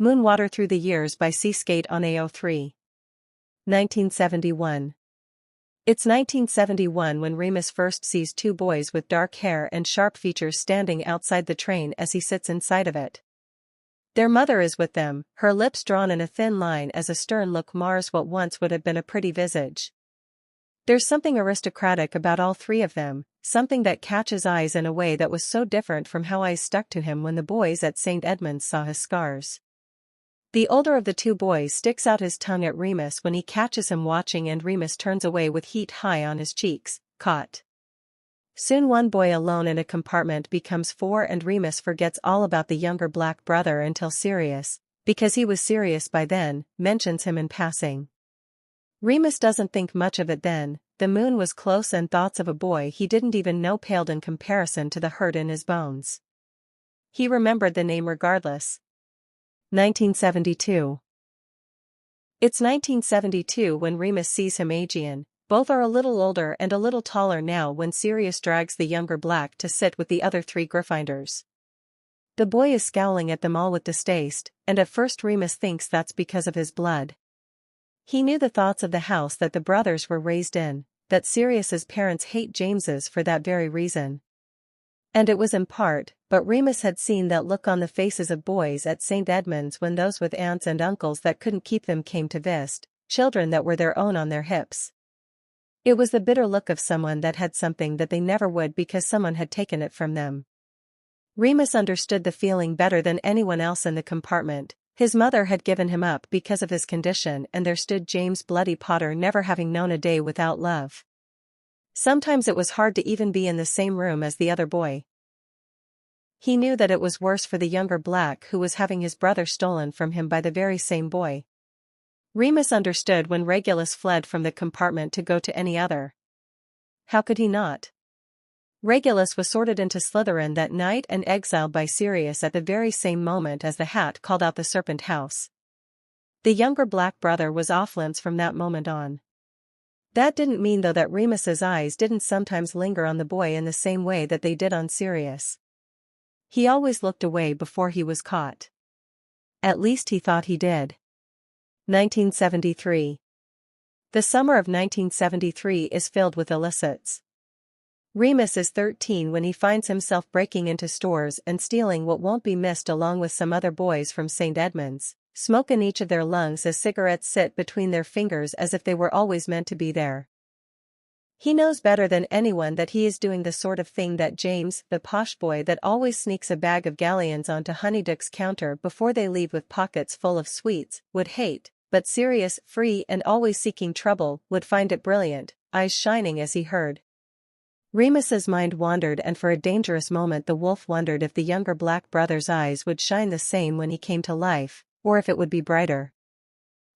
Moonwater Through the Years by SeaSkate on ao3. 1971. It's 1971 when Remus first sees two boys with dark hair and sharp features standing outside the train as he sits inside of it. Their mother is with them, her lips drawn in a thin line as a stern look mars what once would have been a pretty visage. There's something aristocratic about all three of them, something that catches eyes in a way that was so different from how eyes stuck to him when the boys at St. Edmund's saw his scars. The older of the two boys sticks out his tongue at Remus when he catches him watching, and Remus turns away with heat high on his cheeks, caught. Soon one boy alone in a compartment becomes four, and Remus forgets all about the younger black brother until Sirius, because he was serious by then, mentions him in passing. Remus doesn't think much of it then. The moon was close and thoughts of a boy he didn't even know paled in comparison to the hurt in his bones. He remembered the name regardless. 1972. It's 1972 when Remus sees him Aegean. Both are a little older and a little taller now when Sirius drags the younger black to sit with the other three Gryffindors. The boy is scowling at them all with distaste, and at first Remus thinks that's because of his blood. He knew the thoughts of the house that the brothers were raised in, that Sirius's parents hate James's for that very reason. And it was in part, but Remus had seen that look on the faces of boys at St. Edmund's when those with aunts and uncles that couldn't keep them came to visit, children that were their own on their hips. It was the bitter look of someone that had something that they never would because someone had taken it from them. Remus understood the feeling better than anyone else in the compartment. His mother had given him up because of his condition, and there stood James Bloody Potter never having known a day without love. Sometimes it was hard to even be in the same room as the other boy. He knew that it was worse for the younger black who was having his brother stolen from him by the very same boy. Remus understood when Regulus fled from the compartment to go to any other. How could he not? Regulus was sorted into Slytherin that night and exiled by Sirius at the very same moment as the hat called out the Serpent House. The younger black brother was off limits from that moment on. That didn't mean though that Remus's eyes didn't sometimes linger on the boy in the same way that they did on Sirius. He always looked away before he was caught. At least he thought he did. 1973. The summer of 1973 is filled with elicits. Remus is 13 when he finds himself breaking into stores and stealing what won't be missed along with some other boys from St. Edmund's, smoke in each of their lungs as cigarettes sit between their fingers as if they were always meant to be there. He knows better than anyone that he is doing the sort of thing that James, the posh boy that always sneaks a bag of galleons onto Honeyduck's counter before they leave with pockets full of sweets, would hate, but Sirius, free and always seeking trouble, would find it brilliant, eyes shining as he heard. Remus's mind wandered, and for a dangerous moment the wolf wondered if the younger black brother's eyes would shine the same when he came to life, or if it would be brighter.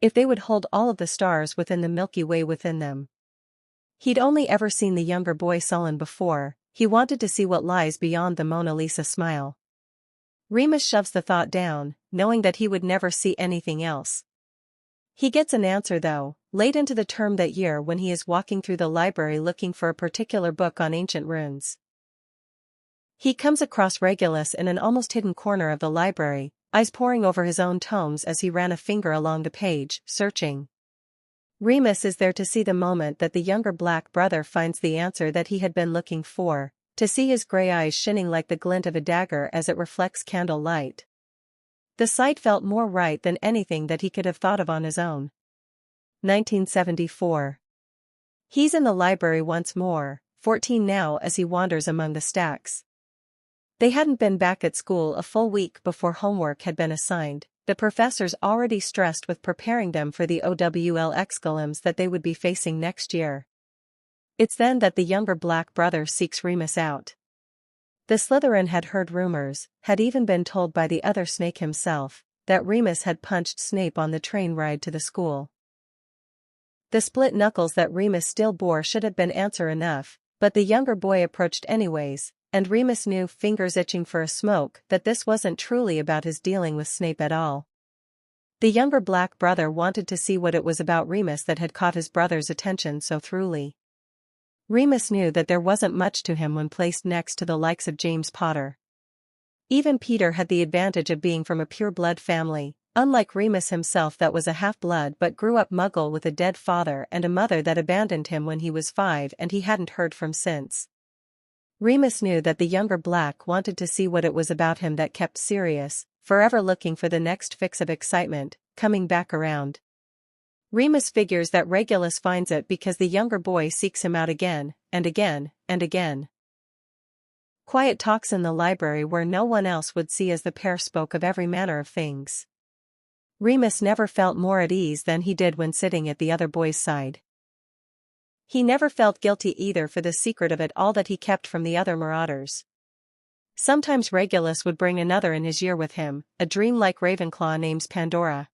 If they would hold all of the stars within the Milky Way within them. He'd only ever seen the younger boy sullen before. He wanted to see what lies beyond the Mona Lisa smile. Remus shoves the thought down, knowing that he would never see anything else. He gets an answer though, late into the term that year when he is walking through the library looking for a particular book on ancient runes. He comes across Regulus in an almost hidden corner of the library, eyes poring over his own tomes as he ran a finger along the page, searching. Remus is there to see the moment that the younger black brother finds the answer that he had been looking for, to see his gray eyes shining like the glint of a dagger as it reflects candle light. The sight felt more right than anything that he could have thought of on his own. 1974. He's in the library once more, 14 now, as he wanders among the stacks. They hadn't been back at school a full week before homework had been assigned, the professors already stressed with preparing them for the OWL exams that they would be facing next year. It's then that the younger black brother seeks Remus out. The Slytherin had heard rumors, had even been told by the other Snake himself, that Remus had punched Snape on the train ride to the school. The split knuckles that Remus still bore should have been answer enough, but the younger boy approached anyways, and Remus knew, fingers itching for a smoke, that this wasn't truly about his dealing with Snape at all. The younger black brother wanted to see what it was about Remus that had caught his brother's attention so thoroughly. Remus knew that there wasn't much to him when placed next to the likes of James Potter. Even Peter had the advantage of being from a pure-blood family, Unlike Remus himself, that was a half-blood but grew up Muggle with a dead father and a mother that abandoned him when he was 5 and he hadn't heard from since. Remus knew that the younger Black wanted to see what it was about him that kept Sirius, forever looking for the next fix of excitement, coming back around. Remus figures that Regulus finds it because the younger boy seeks him out again, and again, and again. Quiet talks in the library where no one else would see as the pair spoke of every manner of things. Remus never felt more at ease than he did when sitting at the other boy's side. He never felt guilty either for the secret of it all that he kept from the other marauders. Sometimes Regulus would bring another in his year with him, a dream-like Ravenclaw named Pandora.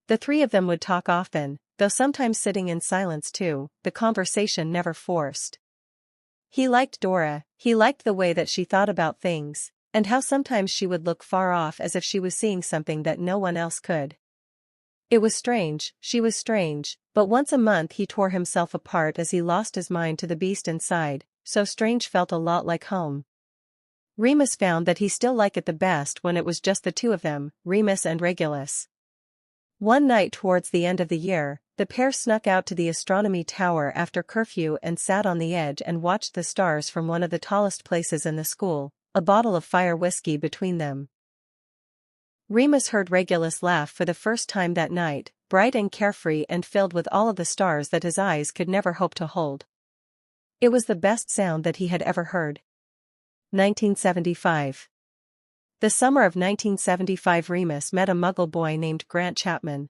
The three of them would talk often, though sometimes sitting in silence too, the conversation never forced. He liked Dora, he liked the way that she thought about things, and how sometimes she would look far off as if she was seeing something that no one else could. It was strange, she was strange, but once a month he tore himself apart as he lost his mind to the beast inside, so strange felt a lot like home. Remus found that he still liked it the best when it was just the two of them, Remus and Regulus. One night towards the end of the year, the pair snuck out to the astronomy tower after curfew and sat on the edge and watched the stars from one of the tallest places in the school, a bottle of fire whiskey between them. Remus heard Regulus laugh for the first time that night, bright and carefree and filled with all of the stars that his eyes could never hope to hold. It was the best sound that he had ever heard. 1975. The summer of 1975, Remus met a Muggle boy named Grant Chapman.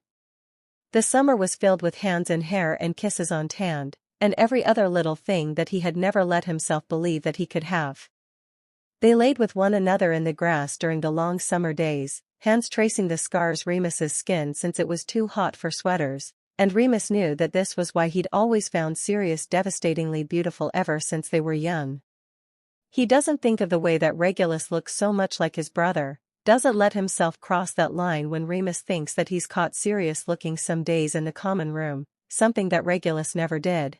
The summer was filled with hands in hair and kisses on Tand, and every other little thing that he had never let himself believe that he could have. They laid with one another in the grass during the long summer days, hands tracing the scars Remus's skin since it was too hot for sweaters, and Remus knew that this was why he'd always found Sirius devastatingly beautiful ever since they were young. He doesn't think of the way that Regulus looks so much like his brother, doesn't let himself cross that line when Remus thinks that he's caught Sirius looking some days in the common room, something that Regulus never did.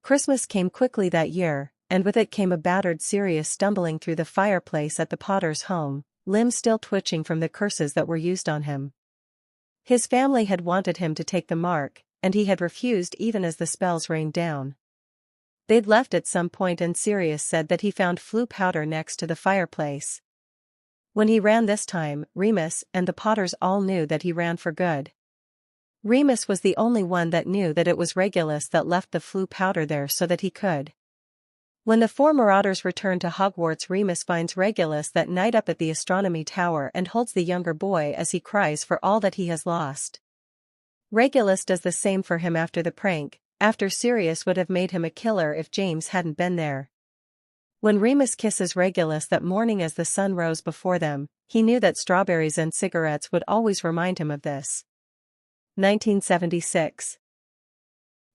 Christmas came quickly that year, and with it came a battered Sirius stumbling through the fireplace at the Potter's home, limbs still twitching from the curses that were used on him. His family had wanted him to take the mark, and he had refused even as the spells rained down. They'd left at some point and Sirius said that he found flu powder next to the fireplace. When he ran this time, Remus and the Potters all knew that he ran for good. Remus was the only one that knew that it was Regulus that left the flu powder there so that he could. When the four marauders return to Hogwarts, Remus finds Regulus that night up at the astronomy tower and holds the younger boy as he cries for all that he has lost. Regulus does the same for him after the prank, after Sirius would have made him a killer if James hadn't been there. When Remus kisses Regulus that morning as the sun rose before them, he knew that strawberries and cigarettes would always remind him of this. 1976.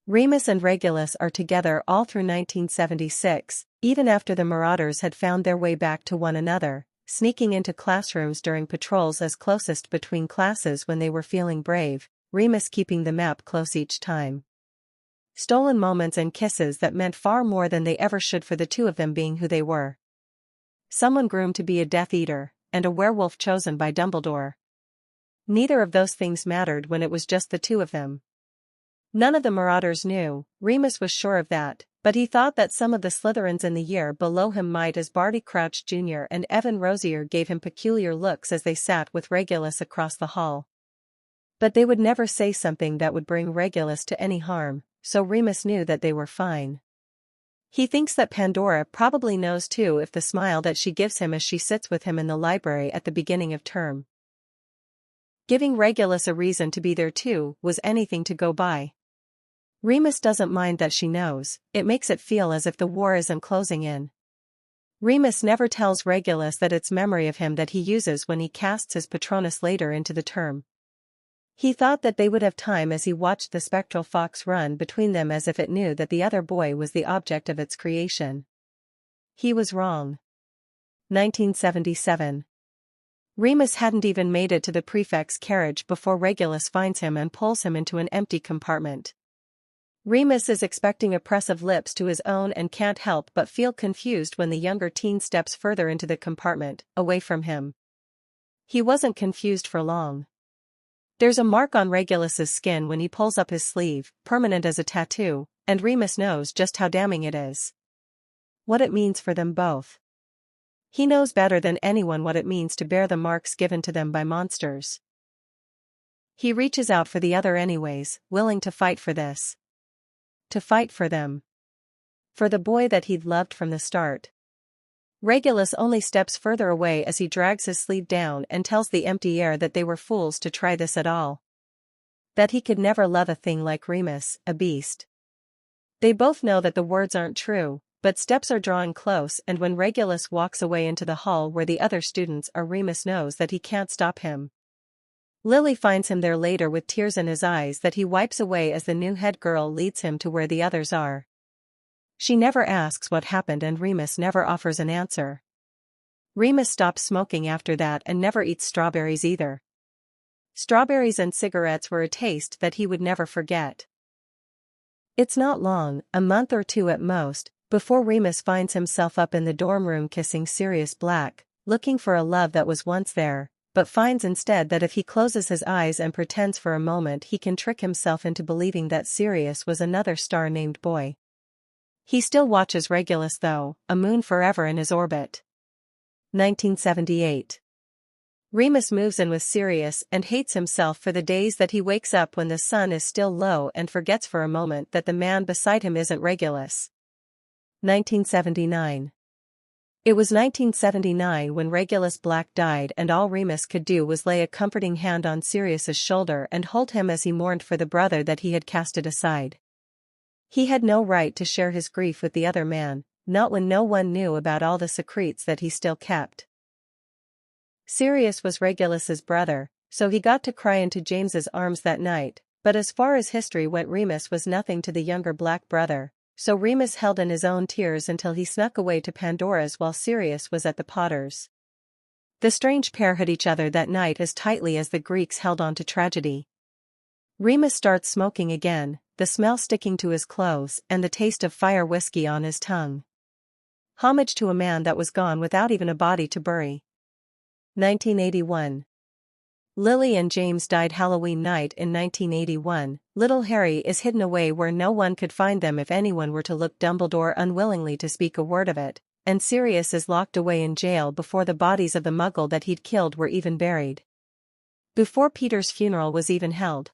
Remus and Regulus are together all through 1976, even after the marauders had found their way back to one another, sneaking into classrooms during patrols as closest between classes when they were feeling brave, Remus keeping the map close each time. Stolen moments and kisses that meant far more than they ever should for the two of them being who they were. Someone groomed to be a Death Eater, and a werewolf chosen by Dumbledore. Neither of those things mattered when it was just the two of them. None of the marauders knew, Remus was sure of that, but he thought that some of the Slytherins in the year below him might, as Barty Crouch Jr. and Evan Rosier gave him peculiar looks as they sat with Regulus across the hall. But they would never say something that would bring Regulus to any harm, so Remus knew that they were fine. He thinks that Pandora probably knows too if the smile that she gives him as she sits with him in the library at the beginning of term. Giving Regulus a reason to be there too was anything to go by. Remus doesn't mind that she knows, it makes it feel as if the war isn't closing in. Remus never tells Regulus that it's memory of him that he uses when he casts his Patronus later into the term. He thought that they would have time as he watched the spectral fox run between them as if it knew that the other boy was the object of its creation. He was wrong. 1977. Remus hadn't even made it to the prefect's carriage before Regulus finds him and pulls him into an empty compartment. Remus is expecting oppressive lips to his own and can't help but feel confused when the younger teen steps further into the compartment, away from him. He wasn't confused for long. There's a mark on Regulus's skin when he pulls up his sleeve, permanent as a tattoo, and Remus knows just how damning it is. What it means for them both. He knows better than anyone what it means to bear the marks given to them by monsters. He reaches out for the other anyways, willing to fight for this. To fight for them. For the boy that he'd loved from the start. Regulus only steps further away as he drags his sleeve down and tells the empty air that they were fools to try this at all. That he could never love a thing like Remus, a beast. They both know that the words aren't true, but steps are drawing close, and when Regulus walks away into the hall where the other students are, Remus knows that he can't stop him. Lily finds him there later with tears in his eyes that he wipes away as the new head girl leads him to where the others are. She never asks what happened and Remus never offers an answer. Remus stops smoking after that and never eats strawberries either. Strawberries and cigarettes were a taste that he would never forget. It's not long, a month or two at most, before Remus finds himself up in the dorm room kissing Sirius Black, looking for a love that was once there, but finds instead that if he closes his eyes and pretends for a moment he can trick himself into believing that Sirius was another star-named boy. He still watches Regulus though, a moon forever in his orbit. 1978. Remus moves in with Sirius and hates himself for the days that he wakes up when the sun is still low and forgets for a moment that the man beside him isn't Regulus. 1979. It was 1979 when Regulus Black died and all Remus could do was lay a comforting hand on Sirius's shoulder and hold him as he mourned for the brother that he had casted aside. He had no right to share his grief with the other man, not when no one knew about all the secrets that he still kept. Sirius was Regulus's brother, so he got to cry into James's arms that night, but as far as history went Remus was nothing to the younger black brother, so Remus held in his own tears until he snuck away to Pandora's while Sirius was at the Potters'. The strange pair hid each other that night as tightly as the Greeks held on to tragedy. Remus starts smoking again, the smell sticking to his clothes and the taste of fire whiskey on his tongue. Homage to a man that was gone without even a body to bury. 1981. Lily and James died Halloween night in 1981. Little Harry is hidden away where no one could find them if anyone were to look, Dumbledore unwillingly to speak a word of it, and Sirius is locked away in jail before the bodies of the muggle that he'd killed were even buried. Before Peter's funeral was even held.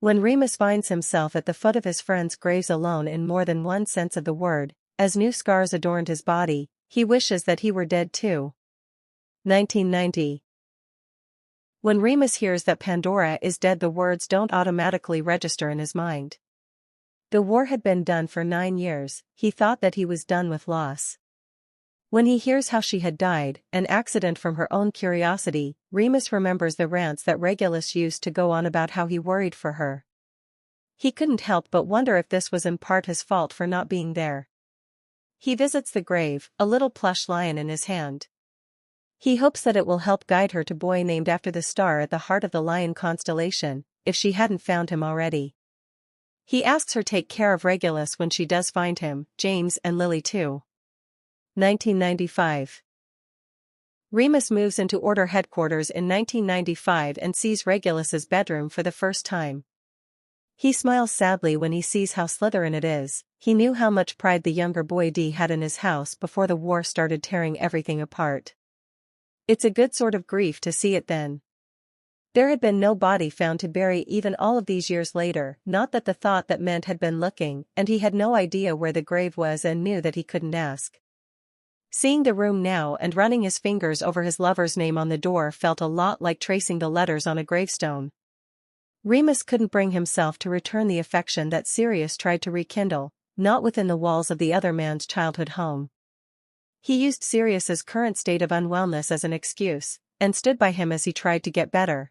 When Remus finds himself at the foot of his friends' graves alone in more than one sense of the word, as new scars adorned his body, he wishes that he were dead too. 1990. When Remus hears that Pandora is dead, the words don't automatically register in his mind. The war had been done for 9 years, he thought that he was done with loss. When he hears how she had died, an accident from her own curiosity, Remus remembers the rants that Regulus used to go on about how he worried for her. He couldn't help but wonder if this was in part his fault for not being there. He visits the grave, a little plush lion in his hand. He hopes that it will help guide her to boy named after the star at the heart of the lion constellation, if she hadn't found him already. He asks her to take care of Regulus when she does find him, James and Lily too. 1995. Remus moves into Order headquarters in 1995 and sees Regulus's bedroom for the first time. He smiles sadly when he sees how Slytherin it is. He knew how much pride the younger boy D had in his house before the war started tearing everything apart. It's a good sort of grief to see it then. There had been no body found to bury even all of these years later, not that the thought that meant had been looking, and he had no idea where the grave was and knew that he couldn't ask. Seeing the room now and running his fingers over his lover's name on the door felt a lot like tracing the letters on a gravestone. Remus couldn't bring himself to return the affection that Sirius tried to rekindle, not within the walls of the other man's childhood home. He used Sirius's current state of unwellness as an excuse, and stood by him as he tried to get better.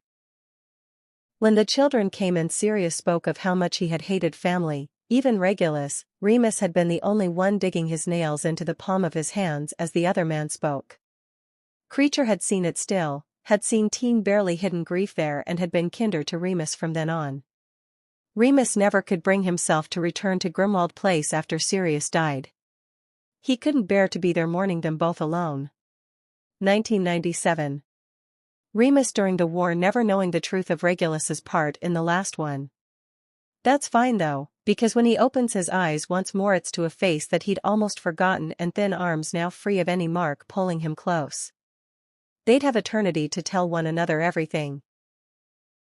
When the children came and Sirius spoke of how much he had hated family, even Regulus, Remus had been the only one digging his nails into the palm of his hands as the other man spoke. Creature had seen it still, had seen teen barely hidden grief there and had been kinder to Remus from then on. Remus never could bring himself to return to Grimmauld Place after Sirius died. He couldn't bear to be there mourning them both alone. 1997. Remus during the war never knowing the truth of Regulus's part in the last one. That's fine though, because when he opens his eyes once more it's to a face that he'd almost forgotten and thin arms now free of any mark pulling him close. They'd have eternity to tell one another everything.